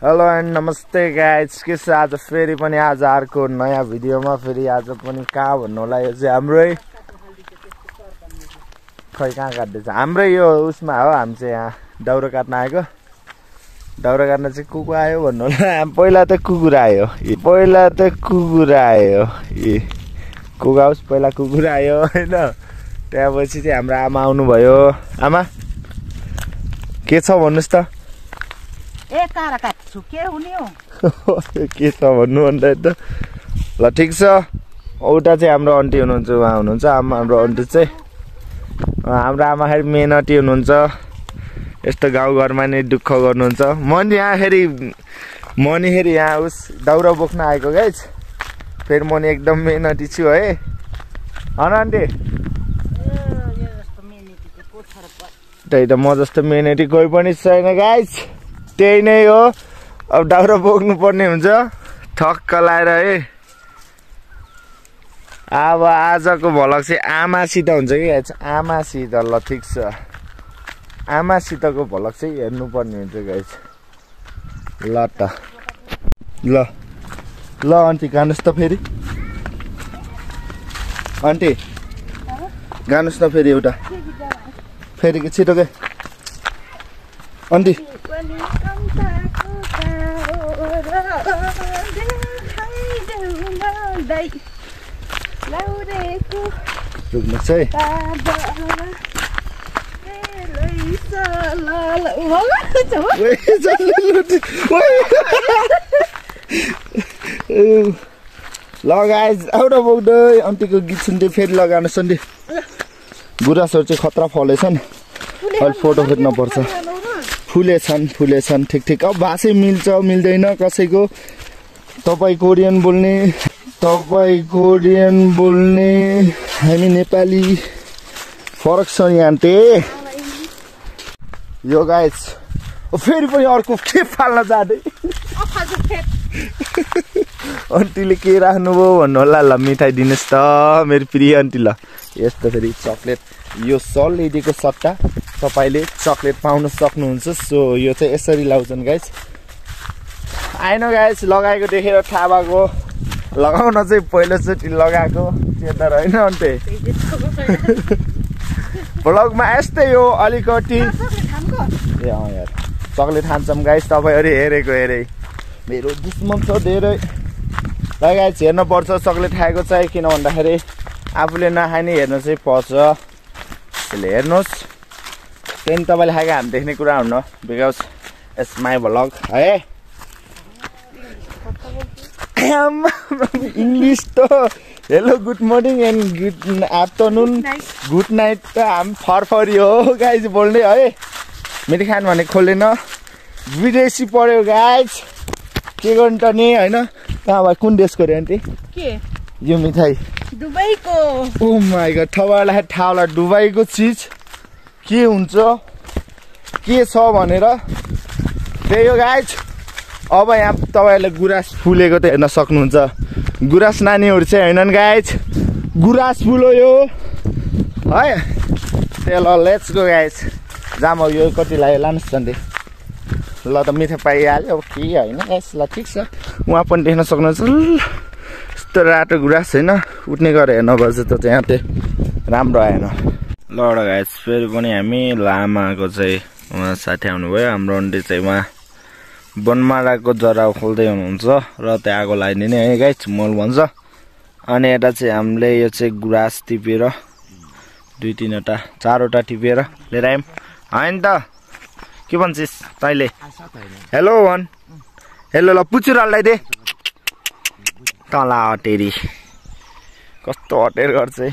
Hello and नमस्ते guys, के छ आज फेरि पनि आज अर्को नयाँ भिडियोमा फेरि आज पनि कहाँ भन्नु होला। यो चाहिँ हाम्रै खै कहाँ काट्दैछ हाम्रै यो उसमा हो। हामी चाहिँ यहाँ दाउरा काट्न आएको। दाउरा काट्न चाहिँ कुकुर आयो भन्नु होला। पहिला त कुकुर आयो, कुगाउस पहिला कुकुर आयो होइन। त्यसपछि चाहिँ हाम्रो आमा आउनुभयो। आमा के छ भन्नुहोस् त। ए कारा काट्छु के हुने हो के छ भन्नु अन्त त। ल ठिक छ। उता चाहिँ हाम्रो आन्टी हुनुहुन्छ, उहाँ हुनुहुन्छ हाम्रो आन्टी चाहिँ। हाम्रो आमाखेरि मेहनती हुनुहुन्छ। यस्तो गाउँघरमा नै दुःख गर्नुहुन्छ। मनी यहाँ उस दाउरा बोक्न आएको गाइज। फेरि मनी एकदम मेहनती छु है आन्टी। त्यही त म जस्तो मेहनती कोही पनि छैन गाइज। त्यही नै हो। अब दाउरा बोक्नु पर्ने हुन्छ ठक्क लाएर है। अब आजको भ्लग चाहिँ आमासित हुन्छ कि गाइज, आमासित। ल ठिक छ, आमासितको भ्लग चाहिँ हेर्नु पर्ने हुन्छ गाइज। ल त ल आन्टी गानुहोस् त फेरि। आन्टी गानुहोस् न फेरि एउटा फेरि के छिटो के आन्टी। रुक्नुहोस् है। ल गाइज एउटा बोक्दै आन्टीको गीत सुन्दै फेरि लगाउनुहोस् आन्टी। गुराँसहरू चाहिँ खतरा फलेछन्। अहिले फोटो खिच्न पर्छ। फुलेछन् ठिक। अब भाषै मिल्छ मिल्दैन कसैको। तपाईँ कोरियन बोल्ने हामी नेपाली फरक छ नि आन्टी। यो गाइज फेरि पनि अर्को खेप फाल्न जाँदै आन्टीले के राख्नुभयो भन्नु होला। ल मिठाई दिनुहोस् त मेरो प्रिय आन्टी। ल यस्तो फेरि चक्लेट, यो सल लेडीको सट्टा तपाईँले चक्लेट पाउन सक्नुहुन्छ। सो यो चाहिँ यसरी लाउँछन् गाइज। आएन गाइज, लगाएको देखेर थाहा भएको। लगाउन चाहिँ पहिलोचोटि लगाएको चेतर होइन अन्ते। भ्लगमा यस्तै हो अलिकति। ए यार चक्लेट खान्छौँ गाइज। तपाईँहरू हेरै मेरो दुश्मन छ धेरै। ल गाइज हेर्नुपर्छ चक्लेट खाएको चाहिँ, किन भन्दाखेरि आफूले नखाने हेर्नु चाहिँ पर्छ। त्यसले हेर्नुहोस्। त्यहाँदेखि तपाईँले खाएको हामी देख्ने कुरा हुन्न। बिकज इट्स माई भ्लग है। इङ्ग्लिस त hello good morning and good afternoon good night त हामी फरफरी हो गाइज बोल्ने है। मिठाई खानु भने खोलेन विदेशी पढ्यो गाइज। के गर्नु त नि होइन। कहाँ भयो कुन देशको रे आन्टी यो मिठाई? दुबईको। ओ माई गॉड, तपाईँलाई थाहा होला दुबईको चिज के हुन्छ के छ भनेर। त्यही हो गाइज। अब यहाँ तपाईँहरूले गुराँस फुलेको त हेर्न सक्नुहुन्छ। गुराँस नानीहरू चाहिँ होइनन् गाइज, गुराँस फुल हो यो है। त्यही ल लेट्स गो गाइज। जाम यो कति लाग्यो लानुहोस् सन्डे। ल त मिठाई पाइहाल्यो अब के होइन गाइज। ल ठिक छ। उहाँ पनि देख्न सक्नुहुन्छ यस्तो रातो गुराँस होइन। उठ्ने गरेर हेर्नुपर्छ त त्यहाँ चाहिँ राम्रो आएन। ल एउटा गाइज फेरि पनि हामी लामाको चाहिँ उहाँ साथी आउनुभयो। हाम्रो आन्टी चाहिँ उहाँ बनमाराको जरा खोल्दै हुनुहुन्छ र त्यहाँ आगो लगाइदिने है गाइज, मल भन्छ। अनि यता चाहिँ हामीले यो चाहिँ गुराँस टिपेर 2-3वटा 4वटा टिपेर लिएर आयौँ होइन त। के भन्छस् तैँले? हेलो भन। हेलो ल पुचुर हाल्दै तँला हटेरी कस्तो हटेर गर्छ है।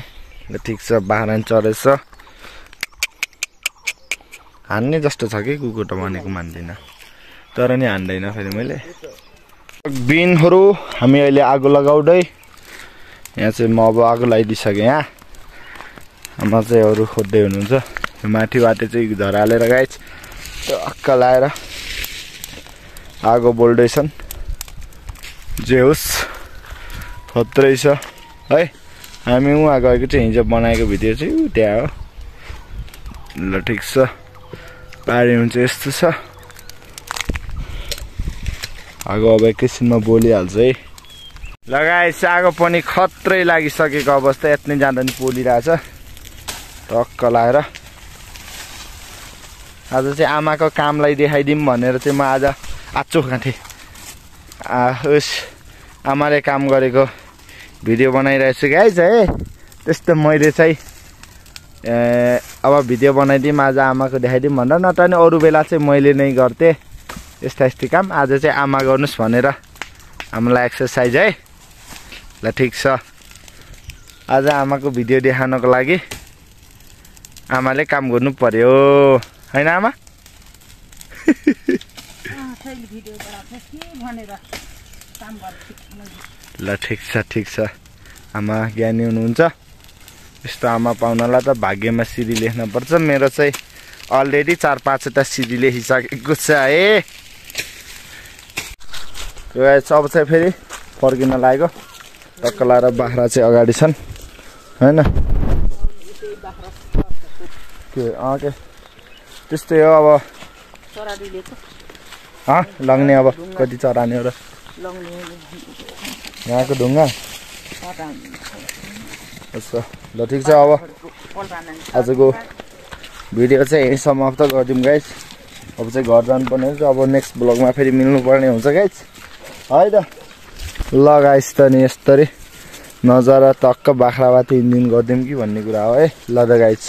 ल ठिक छ, बाख्रा चढेछ। हान्ने जस्तो छ कि कुकुर त भनेको मान्दिनँ, तर नि हान्दैन फेरि मैले। बिनहरू हामी अहिले आगो लगाउँदै। यहाँ चाहिँ म अब आगो लगाइदिइसकेँ। यहाँ आमा चाहिँ अरू खोज्दै हुनुहुन्छ। माथिबाट चाहिँ झरा हालेर गाइज टक्क लाएर आगो बोल्दैछन्। जे होस् खत्रै छ है। हामी उहाँ गएको चाहिँ हिजो बनाएको भिडियो चाहिँ त्यहाँ हो। ल ठिक छ। पारी हुन्छ यस्तो छ। आगो अब एकैछिनमा बोलिहाल्छ है। लगाएपछि आगो पनि खत्रै लागिसकेको अवस्था, यत्नै जाँदा नि पोलिरहेछ टक्क लाएर। आज चाहिँ आमाको कामलाई देखाइदिउँ भनेर चाहिँ म आज आचो खाँथेँ। उस आमाले काम गरेको भिडियो बनाइरहेछु गाइज है। त्यस्तो मैले चाहिँ अब भिडियो बनाइदिउँ आज आमाको देखाइदिउँ भनेर, नत्र नि अरू बेला चाहिँ मैले नै गर्थेँ यस्ता काम। आज चाहिँ आमा गर्नुहोस् भनेर आमालाई एक्सर्साइज है। ल ठिक छ, आज आमाको भिडियो देखाउनको लागि आमाले काम गर्नु पर्यो हैन आमा? ल ठिक छ आमा ज्ञानी हुनुहुन्छ। यस्तो आमा पाउनलाई त भाग्यमा सिडी लेख्नुपर्छ। मेरो चाहिँ अलरेडी 4-5वटा सिडी लेखिसकेको छ है। अब चाहिँ फेरि फर्किन लाग्यो। टक्क लाएर बाख्रा चाहिँ अगाडि छन् हैन? के त्यस्तै हो अब लग्ने। अब कति चराने हो र यहाँको ढुङ्गा? ल ठिक छ, अब आजको भिडियो चाहिँ यही समाप्त गरिदिउँ गाइज। अब चाहिँ घर जानुपर्ने हुन्छ। अब नेक्स्ट ब्लगमा फेरि मिल्नुपर्ने हुन्छ गाइज है त। ल गाइज त नि यस्तरी नजारा टक्क बाख्राबाट इन्जिन गरिदिउँ कि भन्ने कुरा हो है। ल त गाइज।